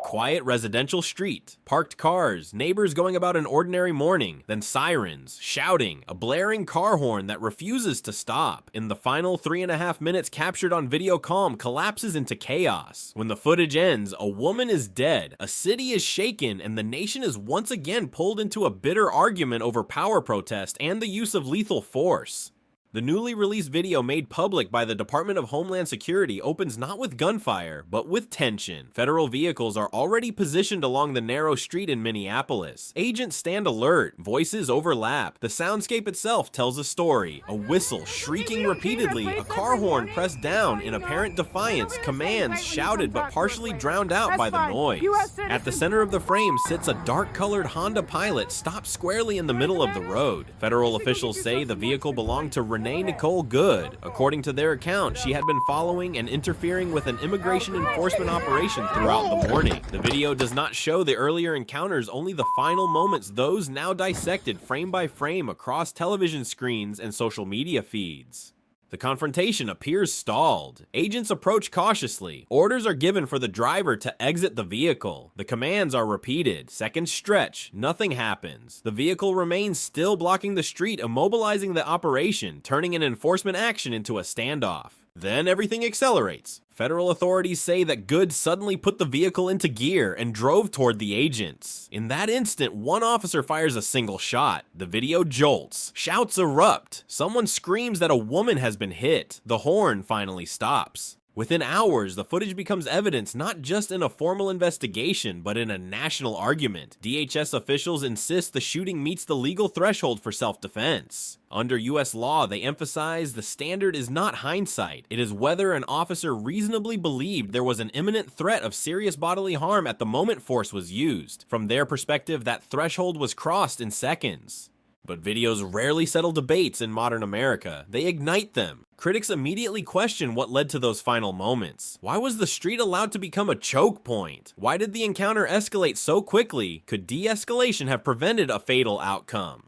quiet residential street. Parked cars, neighbors going about an ordinary morning, then sirens, shouting, a blaring car horn that refuses to stop. In the final 3.5 minutes captured on video calm collapses into chaos. When the footage ends, a woman is dead, a city is shaken, and the nation is once again pulled into a bitter argument over power protest and the use of lethal force. The newly released video made public by the Department of Homeland Security opens not with gunfire, but with tension. Federal vehicles are already positioned along the narrow street in Minneapolis. Agents stand alert, voices overlap. The soundscape itself tells a story. A whistle shrieking repeatedly, a car horn pressed down in apparent defiance, commands shouted but partially drowned out by the noise. At the center of the frame sits a dark-colored Honda Pilot stopped squarely in the middle of the road. Federal officials say the vehicle belonged to Nicole Good. According to their account, she had been following and interfering with an immigration enforcement operation throughout the morning. The video does not show the earlier encounters, only the final moments, those now dissected frame by frame across television screens and social media feeds. The confrontation appears stalled. Agents approach cautiously. Orders are given for the driver to exit the vehicle. The commands are repeated. Seconds stretch. Nothing happens. The vehicle remains still blocking the street, immobilizing the operation, turning an enforcement action into a standoff. Then everything accelerates. Federal authorities say that Good suddenly put the vehicle into gear and drove toward the agents. In that instant, one officer fires a single shot. The video jolts. Shouts erupt. Someone screams that a woman has been hit. The horn finally stops. Within hours, the footage becomes evidence not just in a formal investigation, but in a national argument. DHS officials insist the shooting meets the legal threshold for self-defense. Under U.S. law, they emphasize the standard is not hindsight. It is whether an officer reasonably believed there was an imminent threat of serious bodily harm at the moment force was used. From their perspective, that threshold was crossed in seconds. But videos rarely settle debates in modern America. They ignite them. Critics immediately question what led to those final moments. Why was the street allowed to become a choke point? Why did the encounter escalate so quickly? Could de-escalation have prevented a fatal outcome?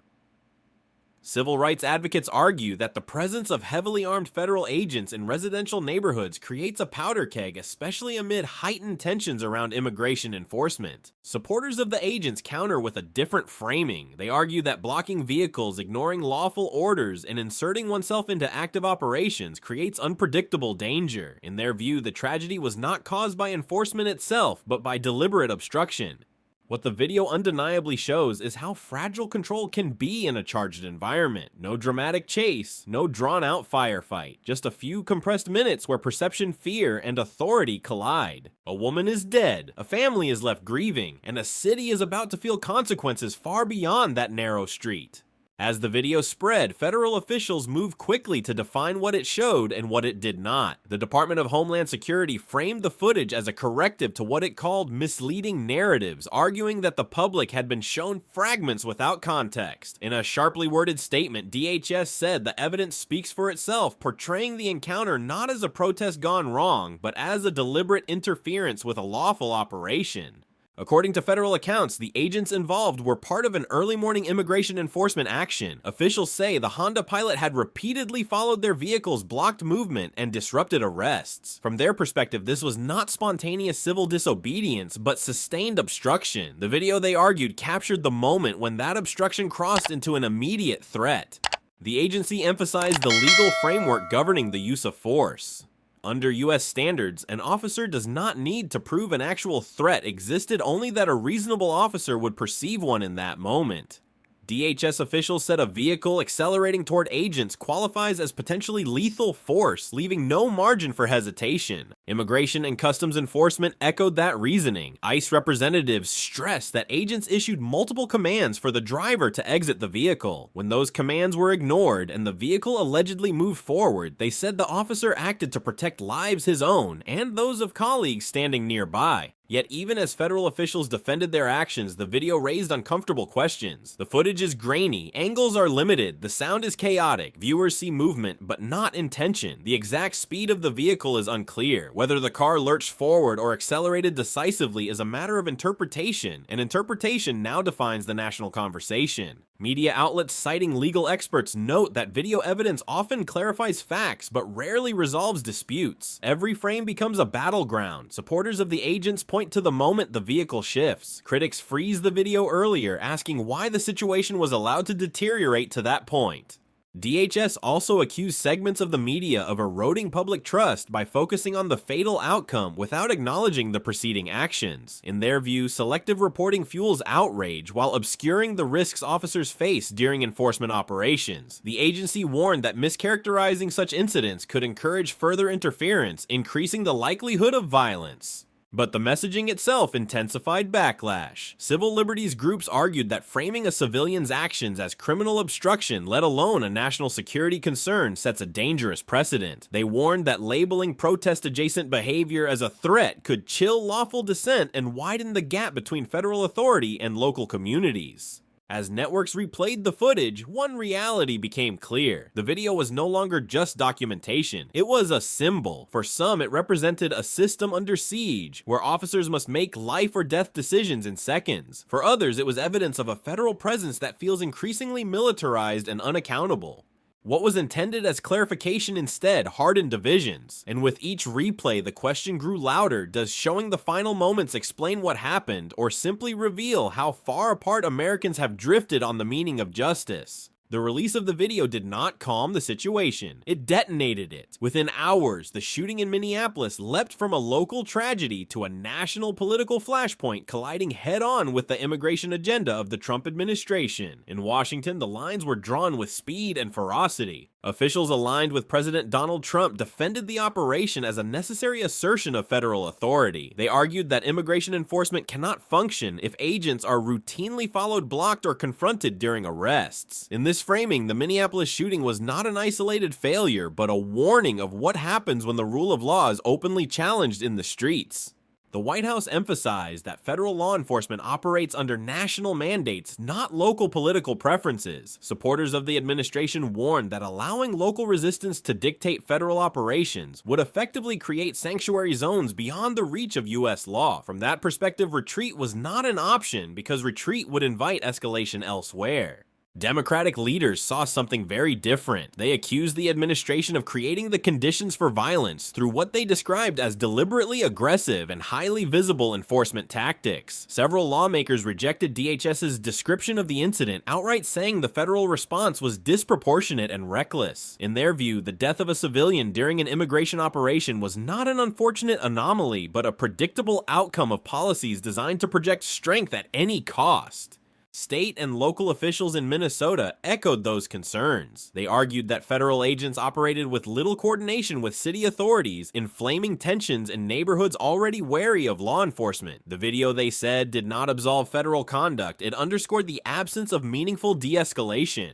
Civil rights advocates argue that the presence of heavily armed federal agents in residential neighborhoods creates a powder keg, especially amid heightened tensions around immigration enforcement. Supporters of the agents counter with a different framing. They argue that blocking vehicles, ignoring lawful orders, and inserting oneself into active operations creates unpredictable danger. In their view, the tragedy was not caused by enforcement itself, but by deliberate obstruction. What the video undeniably shows is how fragile control can be in a charged environment. No dramatic chase, no drawn-out firefight, just a few compressed minutes where perception, fear, and authority collide. A woman is dead, a family is left grieving, and a city is about to feel consequences far beyond that narrow street. As the video spread, federal officials moved quickly to define what it showed and what it did not. The Department of Homeland Security framed the footage as a corrective to what it called misleading narratives, arguing that the public had been shown fragments without context. In a sharply worded statement, DHS said the evidence speaks for itself, portraying the encounter not as a protest gone wrong, but as a deliberate interference with a lawful operation. According to federal accounts, the agents involved were part of an early morning immigration enforcement action. Officials say the Honda Pilot had repeatedly followed their vehicle's blocked movement and disrupted arrests. From their perspective, this was not spontaneous civil disobedience, but sustained obstruction. The video, they argued, captured the moment when that obstruction crossed into an immediate threat. The agency emphasized the legal framework governing the use of force. Under U.S. standards, an officer does not need to prove an actual threat existed, only that a reasonable officer would perceive one in that moment. DHS officials said a vehicle accelerating toward agents qualifies as potentially lethal force, leaving no margin for hesitation. Immigration and Customs Enforcement echoed that reasoning. ICE representatives stressed that agents issued multiple commands for the driver to exit the vehicle. When those commands were ignored and the vehicle allegedly moved forward, they said the officer acted to protect lives his own and those of colleagues standing nearby. Yet even as federal officials defended their actions, the video raised uncomfortable questions. The footage is grainy, angles are limited, the sound is chaotic, viewers see movement but not intention. The exact speed of the vehicle is unclear. Whether the car lurched forward or accelerated decisively is a matter of interpretation, and interpretation now defines the national conversation. Media outlets citing legal experts note that video evidence often clarifies facts but rarely resolves disputes. Every frame becomes a battleground. Supporters of the agents point to the moment the vehicle shifts. Critics freeze the video earlier, asking why the situation was allowed to deteriorate to that point. DHS also accused segments of the media of eroding public trust by focusing on the fatal outcome without acknowledging the preceding actions. In their view, selective reporting fuels outrage while obscuring the risks officers face during enforcement operations. The agency warned that mischaracterizing such incidents could encourage further interference, increasing the likelihood of violence. But the messaging itself intensified backlash. Civil liberties groups argued that framing a civilian's actions as criminal obstruction, let alone a national security concern, sets a dangerous precedent. They warned that labeling protest-adjacent behavior as a threat could chill lawful dissent and widen the gap between federal authority and local communities. As networks replayed the footage, one reality became clear. The video was no longer just documentation. It was a symbol. For some, it represented a system under siege, where officers must make life or death decisions in seconds. For others, it was evidence of a federal presence that feels increasingly militarized and unaccountable. What was intended as clarification instead hardened divisions, and with each replay the question grew louder: does showing the final moments explain what happened, or simply reveal how far apart Americans have drifted on the meaning of justice? The release of the video did not calm the situation, it detonated it. Within hours, the shooting in Minneapolis leapt from a local tragedy to a national political flashpoint, colliding head-on with the immigration agenda of the Trump administration. In Washington, the lines were drawn with speed and ferocity. Officials aligned with President Donald Trump defended the operation as a necessary assertion of federal authority. They argued that immigration enforcement cannot function if agents are routinely followed, blocked, or confronted during arrests. In this framing, the Minneapolis shooting was not an isolated failure, but a warning of what happens when the rule of law is openly challenged in the streets. The White House emphasized that federal law enforcement operates under national mandates, not local political preferences. Supporters of the administration warned that allowing local resistance to dictate federal operations would effectively create sanctuary zones beyond the reach of U.S. law. From that perspective, retreat was not an option because retreat would invite escalation elsewhere. Democratic leaders saw something very different. They accused the administration of creating the conditions for violence through what they described as deliberately aggressive and highly visible enforcement tactics. Several lawmakers rejected DHS's description of the incident, outright saying the federal response was disproportionate and reckless. In their view, the death of a civilian during an immigration operation was not an unfortunate anomaly, but a predictable outcome of policies designed to project strength at any cost. State and local officials in Minnesota echoed those concerns. They argued that federal agents operated with little coordination with city authorities, inflaming tensions in neighborhoods already wary of law enforcement. The video, they said, did not absolve federal conduct. It underscored the absence of meaningful de-escalation.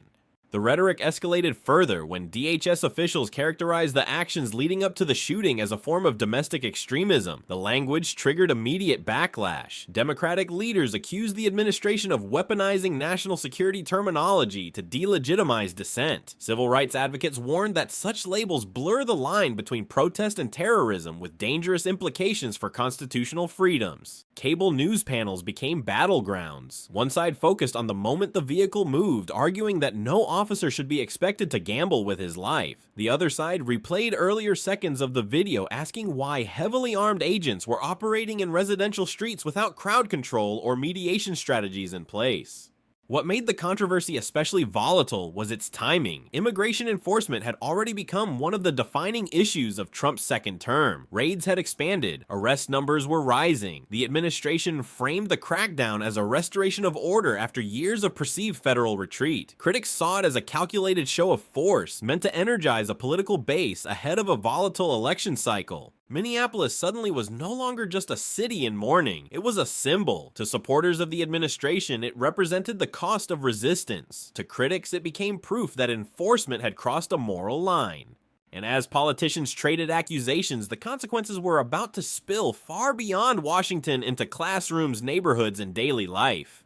The rhetoric escalated further when DHS officials characterized the actions leading up to the shooting as a form of domestic extremism. The language triggered immediate backlash. Democratic leaders accused the administration of weaponizing national security terminology to delegitimize dissent. Civil rights advocates warned that such labels blur the line between protest and terrorism, with dangerous implications for constitutional freedoms. Cable news panels became battlegrounds. One side focused on the moment the vehicle moved, arguing that no officer should be expected to gamble with his life. The other side replayed earlier seconds of the video, asking why heavily armed agents were operating in residential streets without crowd control or mediation strategies in place. What made the controversy especially volatile was its timing. Immigration enforcement had already become one of the defining issues of Trump's second term. Raids had expanded, arrest numbers were rising. The administration framed the crackdown as a restoration of order after years of perceived federal retreat. Critics saw it as a calculated show of force, meant to energize a political base ahead of a volatile election cycle. Minneapolis suddenly was no longer just a city in mourning, it was a symbol. To supporters of the administration, it represented the cost of resistance. To critics, it became proof that enforcement had crossed a moral line. And as politicians traded accusations, the consequences were about to spill far beyond Washington into classrooms, neighborhoods, and daily life.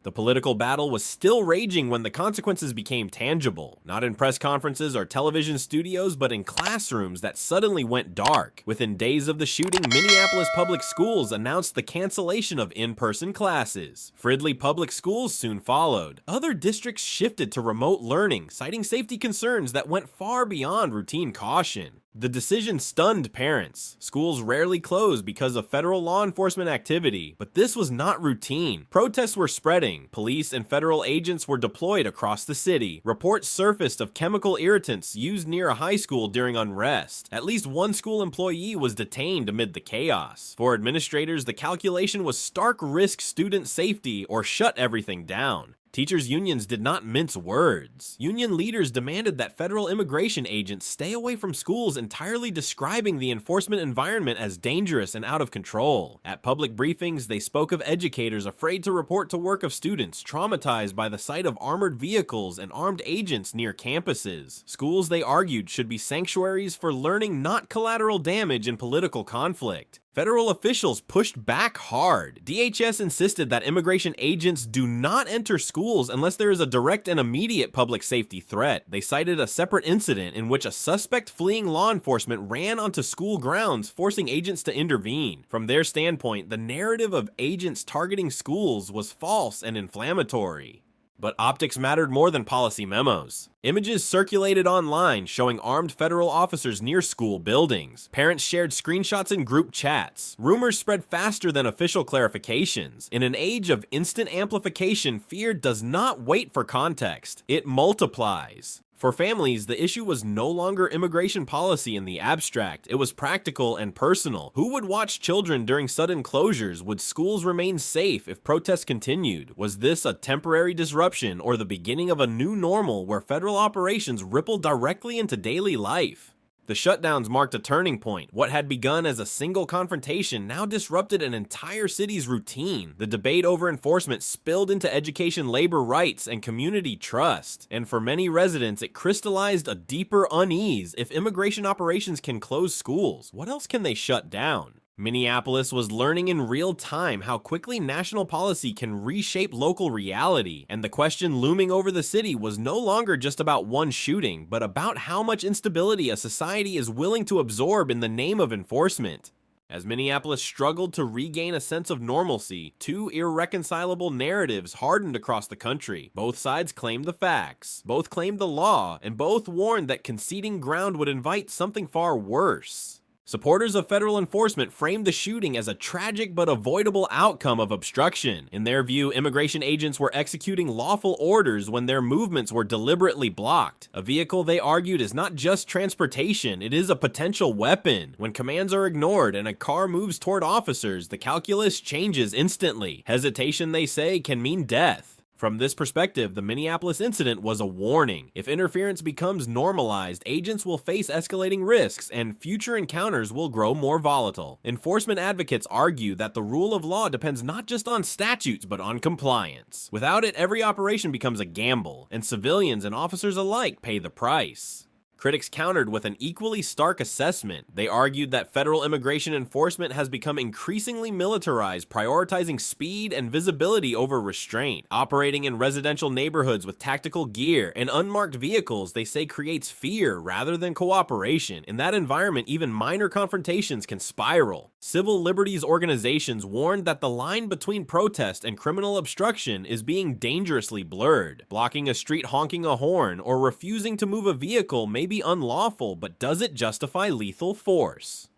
The political battle was still raging when the consequences became tangible, not in press conferences or television studios, but in classrooms that suddenly went dark. Within days of the shooting, Minneapolis public schools announced the cancellation of in-person classes. Fridley public schools soon followed. Other districts shifted to remote learning, citing safety concerns that went far beyond routine caution. The decision stunned parents. Schools rarely closed because of federal law enforcement activity, but this was not routine. Protests were spreading. Police and federal agents were deployed across the city. Reports surfaced of chemical irritants used near a high school during unrest. At least one school employee was detained amid the chaos. For administrators, the calculation was stark risk student safety or shut everything down. Teachers' unions did not mince words. Union leaders demanded that federal immigration agents stay away from schools, entirely describing the enforcement environment as dangerous and out of control. At public briefings, they spoke of educators afraid to report to work of students traumatized by the sight of armored vehicles and armed agents near campuses. Schools, they argued, should be sanctuaries for learning, not collateral damage in political conflict. Federal officials pushed back hard. DHS insisted that immigration agents do not enter schools unless there is a direct and immediate public safety threat. They cited a separate incident in which a suspect fleeing law enforcement ran onto school grounds, forcing agents to intervene. From their standpoint, the narrative of agents targeting schools was false and inflammatory. But optics mattered more than policy memos. Images circulated online showing armed federal officers near school buildings. Parents shared screenshots in group chats. Rumors spread faster than official clarifications. In an age of instant amplification, fear does not wait for context. It multiplies. For families, the issue was no longer immigration policy in the abstract. It was practical and personal. Who would watch children during sudden closures? Would schools remain safe if protests continued? Was this a temporary disruption or the beginning of a new normal where federal operations rippled directly into daily life? The shutdowns marked a turning point. What had begun as a single confrontation now disrupted an entire city's routine. The debate over enforcement spilled into education, labor rights, and community trust. And for many residents, it crystallized a deeper unease. If immigration operations can close schools, what else can they shut down? Minneapolis was learning in real time how quickly national policy can reshape local reality, and the question looming over the city was no longer just about one shooting, but about how much instability a society is willing to absorb in the name of enforcement. As Minneapolis struggled to regain a sense of normalcy, two irreconcilable narratives hardened across the country. Both sides claimed the facts, both claimed the law, and both warned that conceding ground would invite something far worse. Supporters of federal enforcement framed the shooting as a tragic but avoidable outcome of obstruction. In their view, immigration agents were executing lawful orders when their movements were deliberately blocked. A vehicle, they argued, is not just transportation, it is a potential weapon. When commands are ignored and a car moves toward officers, the calculus changes instantly. Hesitation, they say, can mean death. From this perspective, the Minneapolis incident was a warning. If interference becomes normalized, agents will face escalating risks, and future encounters will grow more volatile. Enforcement advocates argue that the rule of law depends not just on statutes, but on compliance. Without it, every operation becomes a gamble, and civilians and officers alike pay the price. Critics countered with an equally stark assessment. They argued that federal immigration enforcement has become increasingly militarized, prioritizing speed and visibility over restraint. Operating in residential neighborhoods with tactical gear and unmarked vehicles, they say, creates fear rather than cooperation. In that environment, even minor confrontations can spiral. Civil liberties organizations warned that the line between protest and criminal obstruction is being dangerously blurred. Blocking a street, honking a horn, or refusing to move a vehicle may be unlawful, but does it justify lethal force?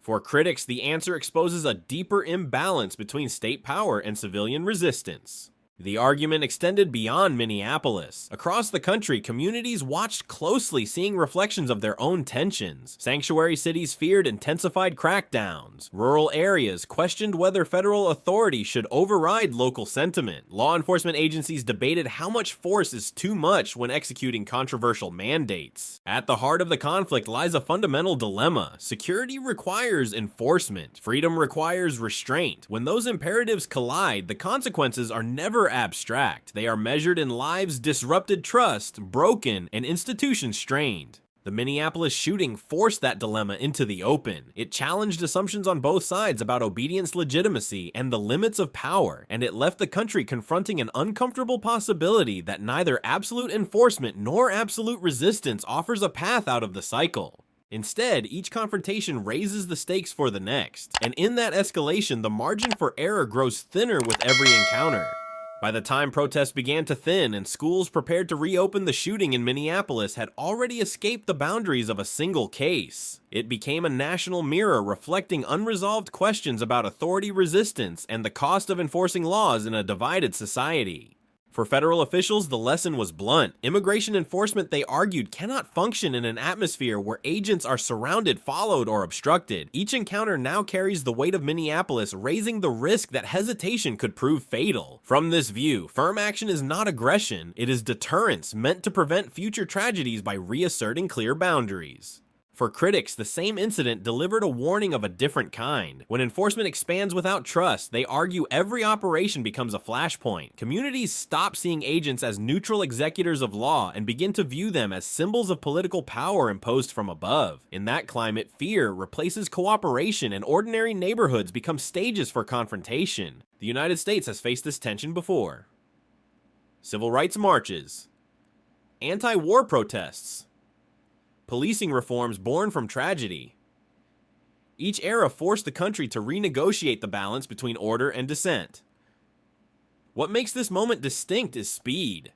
For critics, the answer exposes a deeper imbalance between state power and civilian resistance. The argument extended beyond Minneapolis. Across the country, communities watched closely, seeing reflections of their own tensions. Sanctuary cities feared intensified crackdowns. Rural areas questioned whether federal authority should override local sentiment. Law enforcement agencies debated how much force is too much when executing controversial mandates. At the heart of the conflict lies a fundamental dilemma. Security requires enforcement. Freedom requires restraint. When those imperatives collide, the consequences are never abstract. They are measured in lives disrupted, trust broken, and institutions strained. The Minneapolis shooting forced that dilemma into the open. It challenged assumptions on both sides about obedience legitimacy and the limits of power, and it left the country confronting an uncomfortable possibility that neither absolute enforcement nor absolute resistance offers a path out of the cycle. Instead, each confrontation raises the stakes for the next, and in that escalation, the margin for error grows thinner with every encounter. By the time protests began to thin and schools prepared to reopen, the shooting in Minneapolis had already escaped the boundaries of a single case. It became a national mirror reflecting unresolved questions about authority resistance and the cost of enforcing laws in a divided society. For federal officials, the lesson was blunt. Immigration enforcement, they argued, cannot function in an atmosphere where agents are surrounded, followed, or obstructed. Each encounter now carries the weight of Minneapolis, raising the risk that hesitation could prove fatal. From this view, firm action is not aggression, it is deterrence meant to prevent future tragedies by reasserting clear boundaries. For critics, the same incident delivered a warning of a different kind. When enforcement expands without trust, they argue every operation becomes a flashpoint. Communities stop seeing agents as neutral executors of law and begin to view them as symbols of political power imposed from above. In that climate, fear replaces cooperation and ordinary neighborhoods become stages for confrontation. The United States has faced this tension before. Civil rights marches. Anti-war protests. Policing reforms born from tragedy. Each era forced the country to renegotiate the balance between order and dissent. What makes this moment distinct is speed.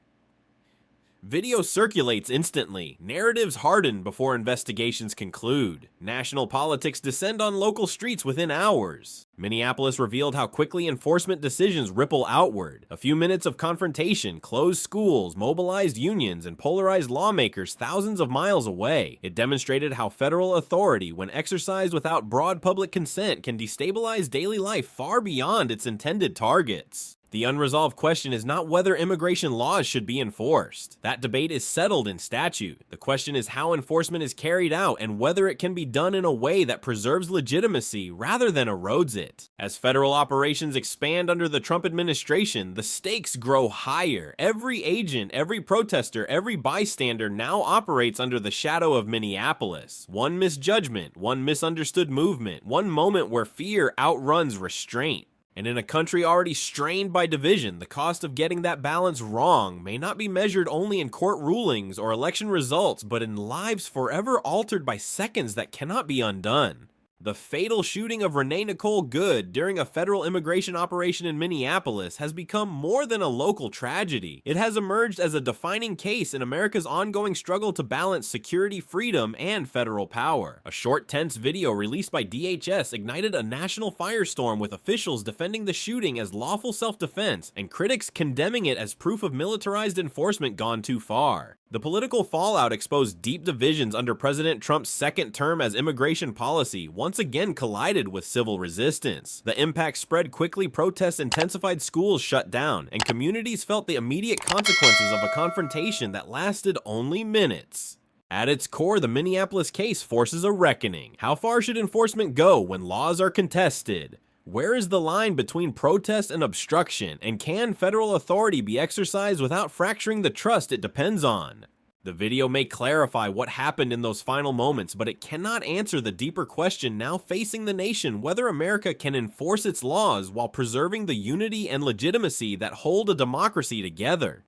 Video circulates instantly, narratives harden before investigations conclude. National politics descend on local streets within hours. Minneapolis revealed how quickly enforcement decisions ripple outward. A few minutes of confrontation closed schools, mobilized unions, and polarized lawmakers thousands of miles away. It demonstrated how federal authority, when exercised without broad public consent, can destabilize daily life far beyond its intended targets. The unresolved question is not whether immigration laws should be enforced. That debate is settled in statute. The question is how enforcement is carried out and whether it can be done in a way that preserves legitimacy rather than erodes it. As federal operations expand under the Trump administration, the stakes grow higher. Every agent, every protester, every bystander now operates under the shadow of Minneapolis. One misjudgment, one misunderstood movement, one moment where fear outruns restraint. And in a country already strained by division, the cost of getting that balance wrong may not be measured only in court rulings or election results, but in lives forever altered by seconds that cannot be undone. The fatal shooting of Renee Nicole Good during a federal immigration operation in Minneapolis has become more than a local tragedy. It has emerged as a defining case in America's ongoing struggle to balance security, freedom, and federal power. A short, tense video released by DHS ignited a national firestorm with officials defending the shooting as lawful self-defense and critics condemning it as proof of militarized enforcement gone too far. The political fallout exposed deep divisions under President Trump's second term as immigration policy once again collided with civil resistance. The impact spread quickly, protests intensified, schools shut down, and communities felt the immediate consequences of a confrontation that lasted only minutes. At its core, the Minneapolis case forces a reckoning. How far should enforcement go when laws are contested? Where is the line between protest and obstruction, and can federal authority be exercised without fracturing the trust it depends on? The video may clarify what happened in those final moments, but it cannot answer the deeper question now facing the nation: whether America can enforce its laws while preserving the unity and legitimacy that hold a democracy together.